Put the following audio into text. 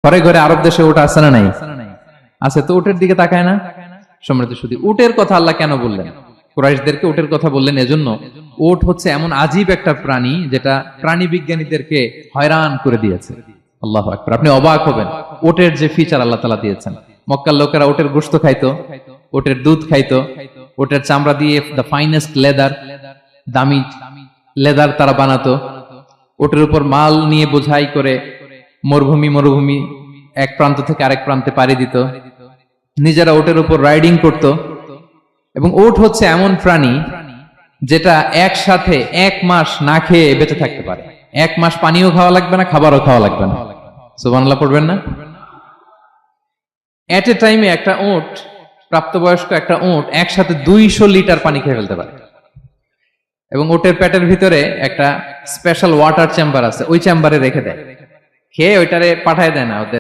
ঘরে ঘরে আরব দেশে উট আছে না নাই? আছে। তো উটের দিকে তাকায় না? সম্মানিত শুধু উটের কথা আল্লাহ কেন বললেন? কুরাইশদেরকে উটের কথা বললেন এজন্য, উট হচ্ছে এমন আজীব একটা প্রাণী যেটা প্রাণী বিজ্ঞানীদেরকে হয়রান করে দিয়েছে। আল্লাহু আকবার। আপনি অবাক হবেন উটের যে ফিচার আল্লাহ তাআলা দিয়েছেন। মক্কার লোকেরা উটের গোশত খাইতো, উটের দুধ খাইতো, উটের চামড়া দিয়ে দ্য ফাইনেস্ট লেদার, দামি লেদার তারা বানাতো। উটের উপর মাল নিয়ে বোঝাই করে মরুভূমি এক প্রান্ত থেকে আরেক প্রান্তে পাড়ি দিত। নিজেরা উটের উপর রাইডিং করত। এবং উট হচ্ছে এমন প্রাণী যেটা একসাথে 1 মাস না খেয়ে বেঁচে থাকতে পারে। 1 মাস পানিও খাওয়া লাগবে না, খাবারও খাওয়া লাগবে না। সুবহানাল্লাহ পড়বেন না? এট এ টাইমে একটা উট, প্রাপ্তবয়স্ক একটা উট একসাথে 200 লিটার পানি খেয়ে ফেলতে পারে। এবং উটের পেটের ভিতরে একটা স্পেশাল ওয়াটার চেম্বার আছে, ওই চেম্বারে রেখে দেয়। খেয়ে ওইটারে পাঠায় দেয় না ওদের